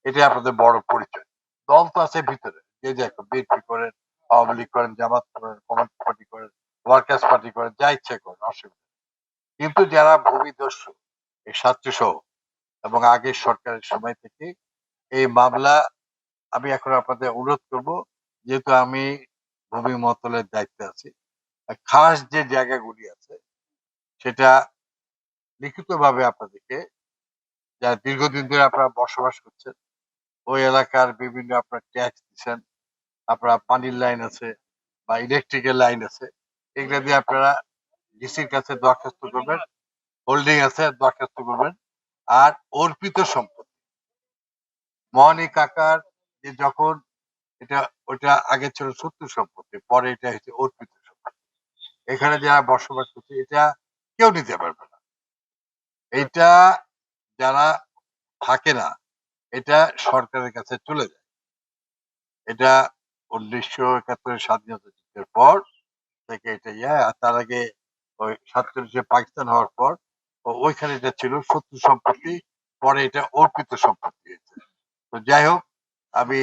এটাই আপনাদের বড় পরিচয়। দল তো আছে ভিতরে, যে যে বিএনপি করেন, আওয়ামী লীগ করেন, জামাত করেন, কমিউনিস্ট পার্টি করেন, ওয়ার্কার্স পার্টি করেন, যা ইচ্ছে করেন, অসুবিধা নেই। কিন্তু যারা ভূমিদস্যু, এই ছাত্র সহ এবং আগের সরকারের সময় থেকে এই মামলা, আমি এখন আপনাদের অনুরোধ করব, যেহেতু আমি ভূমি মন্ত্রণালয়ের দায়িত্বে আছি, খাস যে জায়গাগুলি আছে সেটা লিখিতভাবে আপনাদেরকে, যারা দীর্ঘদিন ধরে আপনারা বসবাস করছেন, ওই এলাকার বিভিন্ন আপনার ট্যাক্স দিচ্ছেন, আপনার পানির লাইন আছে বা ইলেকট্রিকের লাইন আছে, এগুলো দিয়ে আপনারা ডিসির কাছে দরখাস্ত করবেন, হোল্ডিং আছে দরখাস্ত করবেন। আর অর্পিত সম্পত্তি, মহানি কাকার যে যখন এটা, ওটা আগে ছিল শত্রু সম্পত্তি, পরে এটা হচ্ছে অর্পিত সম্পত্তি। এখানে যারা বসবাস করছে এটা কেউ নিতে পারবে না। এটা যারা থাকে না, এটা সরকারের কাছে চলে যায়। এটা 1971 স্বাধীনতা যুদ্ধের পর থেকে এটা আর তার আগে ওই 47 পাকিস্তান হওয়ার পর ওইখানে এটা ছিল শত্রু সম্পত্তি, পরে এটা অর্পিত সম্পত্তি হয়েছে। তো যাই হোক, আমি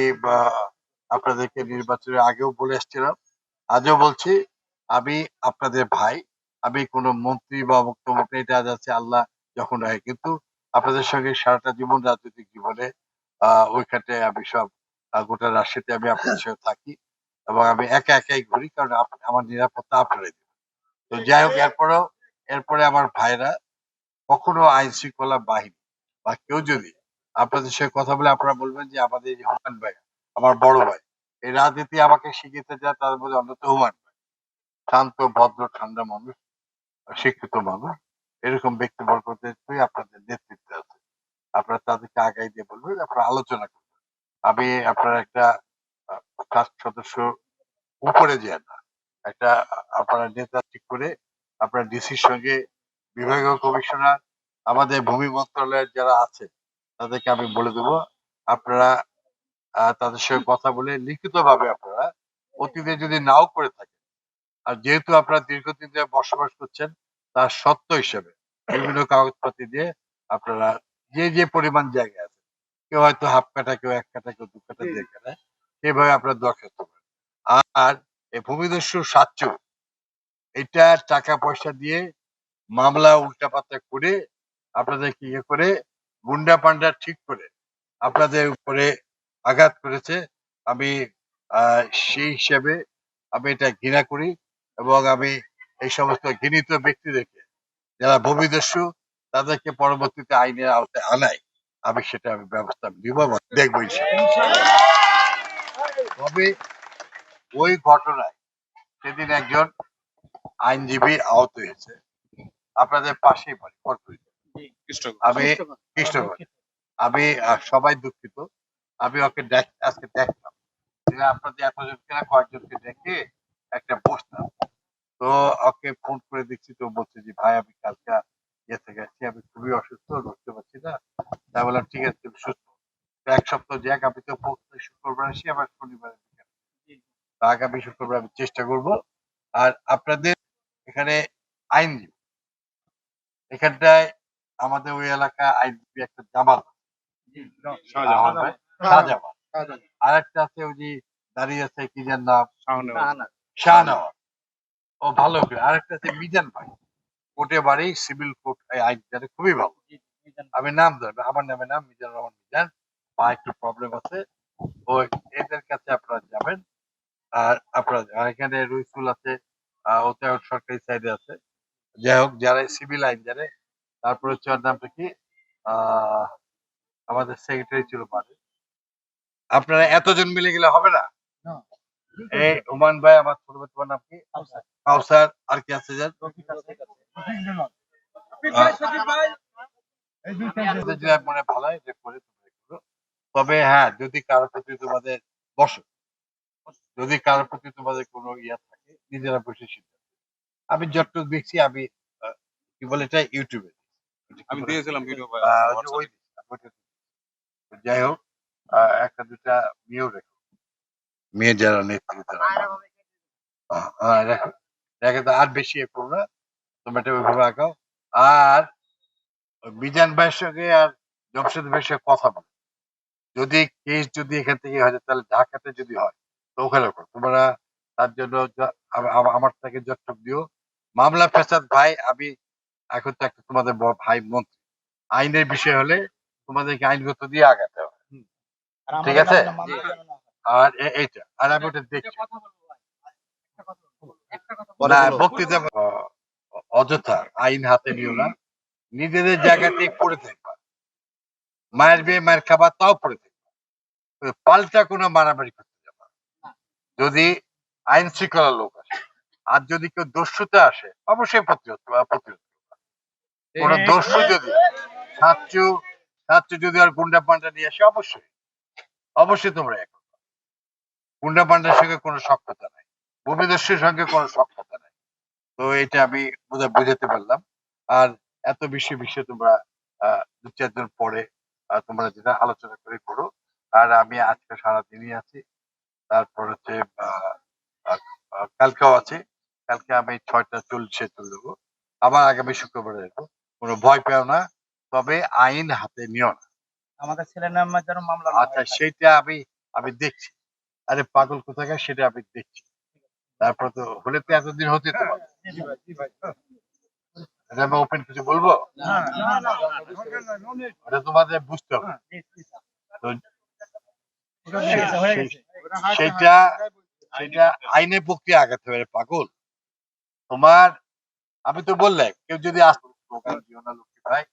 আপনাদেরকে নির্বাচনের আগেও বলে আসছিলাম, আজও বলছি, আমি আপনাদের ভাই, আমি কোনো মন্ত্রী বা মুখ্যমন্ত্রী, এটা যাচ্ছে আল্লাহ যখন হয়, কিন্তু আপনাদের সঙ্গে সারাটা জীবন রাজনৈতিক জীবনে ওইখানে আমি সব গোটা রাষ্ট্রতে আমি আপনাদের সঙ্গে থাকি এবং আমি একা একাই ঘুরি, কারণ আমার নিরাপত্তা আপনারাই দেবেন। তো যাই হোক, এরপরে আমার ভাইরা কখনো আইন শৃঙ্খলা বাহিনী বা কেউ যদি আপনাদের সঙ্গে কথা বলে, আপনারা বলবেন যে আমাদের এই হুমায়ুন ভাই, আমার বড় ভাই, এই রাজনীতি আমাকে শিখিতে যায়, তার মধ্যে অন্যতম হুমায়ুন ভাই। শান্ত, ভদ্র, ঠান্ডা মানুষ, শিক্ষিত মানুষ, এরকম ব্যক্তিবর্গদের আপনাদের নেতৃত্বে আছে। আপনারা তাদেরকে আগাই দিয়ে বলবেন, আপনারা আলোচনা করবেন। আমি আপনার একটা ট্রাস্ট সদস্য উপরে যায় না, একটা আপনারা নেতা ঠিক করে আপনার ডিসির সঙ্গে, বিভাগীয় কমিশনার, আমাদের ভূমি মন্ত্রণালয়ের যারা আছে তাদেরকে আমি বলে দেবো, আপনারা তাদের সঙ্গে কথা বলে লিখিতভাবে আপনারা, অতীতে যদি নাও করে থাকেন, আর যেহেতু আপনারা দীর্ঘদিন ধরে বসবাস করছেন, তার সত্য হিসেবে বিভিন্ন কাগজপত্র দিয়ে আপনারা যে যে পরিমাণ জায়গা আছে, কেউ হয়তো হাফ কাঠা, কেউ 1 কাঠা, কেউ 2 কাঠা দিয়ে কেনা, সেভাবে আপনারা দরখাস্ত করেন। আর এই ভূমিদস্যু সাচ্য, এটা টাকা পয়সা দিয়ে মামলা উল্টাপাল্টা করে আপনাদেরকে ইয়ে করে গুন্ডা পান্ডা ঠিক করে আপনাদের উপরে আঘাত করেছে। আমি সেই হিসেবে আমি এটা ঘৃণা করি এবং আমি এই সমস্ত ঘৃণিত ব্যক্তিদেরকে, যারা ভূমিদস্যু, তাদেরকে পরবর্তীতে আইনের আওতায় আনাই, আমি সেটা ব্যবস্থা নিব এবং দেখবো ইনশাআল্লাহ। তবে ওই ঘটনায় সেদিন একজন আইনজীবী আহত হয়েছে, আপনাদের পাশেই বাড়ি কর্পোরেট। আমি কৃষ্ণগঞ্জ, আমি সবাই দুঃখিত, আমি ওকে আজকে দেখলাম যে আপনাদের এতজনকে না কয়েকজনকে ডেকে একটা বসতাম, তো ওকে ফোন করে দেখছি, তো বলছে যে ভাই আমি কালকে ইয়েতে গেছি, আমি খুবই অসুস্থ, নড়তে পারছি না। তাই বললাম ঠিক আছে, তুমি সুস্থ, তো 1 সপ্তাহ যাক, আমি তো প্রত্যেক শুক্রবার আসি, আবার শনিবার আগামী শুক্রবার আমি চেষ্টা করব। আর আপনাদের এখানে আইনজীবী, এখানটায় আমাদের ওই এলাকা আইনজীবী একটা জামাল, শাহজামাল, আর একটা আছে ওই যে দাঁড়িয়ে আছে, কি যার নাম, শাহনওয়াজ, ও ভালো করে। আরেকটা আছে মিজান ভাই, কোর্টে বাড়ি, সিভিল কোর্ট আইন জানে, খুবই ভালো। আমি নাম ধরবো, আমার নামে নাম মিজান রহমান মিজান, পা একটু প্রবলেম আছে, ওই এদের কাছে আপনারা যাবেন। আর আপনার এখানে রইসুল আছে, ওতে সরকারি সাইডে আছে। যাই হোক, যারা সিভিল আইন জানে, তারপরে হচ্ছে ওর নামটা কি, আহ আমাদের সেক্রেটারি ছিল মানে, আপনারা এতজন মিলে গেলে হবে না। এই হুমান ভাই, আমার ছোট ভাই, তোমার নাম কি? কাউসার, আর কি আছে যার, মনে ভালো হয় যে করে তোমরা করো। তবে হ্যাঁ, যদি কারোর প্রতি তোমাদের বসো, যদি কারোর প্রতি তোমাদের কোনো ইয়া থাকে, নিজেরা বসে সিদ্ধান্ত। আমি যতটুকু দেখছি, আমি কি বলে এটা, ইউটিউবে আমি দিয়েছিলাম ভিডিও, যাই হোক, একটা দুটা মেয়েও রেখো, মেয়ে যারা নেতৃত্ব রেখে তো আর বেশি এ করো না, তোমরা এটা ওইভাবে আঁকাও। আর মিজান ভাইয়ের সঙ্গে আর জমশেদ ভাইয়ের সঙ্গে কথা বলো, যদি কেস যদি এখান থেকে হয় তাহলে ঢাকাতে যদি হয় তো ওখানে করো। তোমরা তার জন্য আমার থেকে যতটুক দিও। মামলা ফেসাদ ভাই আমি এখন তো একটা তোমাদের বড় ভাই মন্ত্রী, আইনের বিষয় হলে তোমাদেরকে আইনগত দিয়ে আগাতে হবে। ঠিক আছে? আর এইটা আর আমি ওটা দেখছি না বক্তৃতা অযথা আইন হাতে নিও না, নিজেদের জায়গাতে পড়ে থাকবা, মায়ের বিয়ে মায়ের খাবার তাও পড়ে থাকবা, পাল্টা কোনো মারামারি করতে যাবা যদি আইন শৃঙ্খলা লোক আসে। আর যদি কেউ দস্যুতে আসে অবশ্যই প্রতিরোধ প্রতিরোধ করবা। কোনো দস্যু যদি ছাত্র ছাত্র যদি আর গুন্ডা পান্ডা নিয়ে আসে অবশ্যই অবশ্যই তোমরা এক করবা। গুন্ডা পান্ডার সঙ্গে কোনো সক্ষতা নাই, ভূমিদস্যুর সঙ্গে কোনো সক্ষতা নাই। তো এটা আমি বুঝাতে পারলাম। আর এত বেশি বিষয় তোমরা দু চারজন পরে তোমরা যেটা আলোচনা করে করো। আর আমি আজকে সারাদিনই আছি, তারপর হচ্ছে কালকেও আছে। কালকে আমি 6:40 চলে যাবো, আবার আগামী শুক্রবারে আসবো। কোনো ভয় পেও না, তবে আইন হাতে নিও না। আমাদের ছেলের নামে যেন মামলা না আচ্ছা হয়। সেটা আমি দেখছি। আরে পাগল কোথাকার সেটা আমি দেখছি। তারপর তো হলে তো এতদিন হতে তো পারে। জি ভাই, জি ভাই। এটা আমি ওপেন কিছু বলবো, না, না, না, দরকার নাই, no need। ওটা তোমাদের বুঝতে হবে। জি, জি, স্যার। তো ওটা হয়ে গেছে, হয়ে গেছে। সেটা সেটা আইনের প্রক্রিয়া আগাতে হবে পাগল। তোমার আমি তো বললাম কেউ যদি আসতো স্লোগান দিও না লক্ষ্মী ভাই,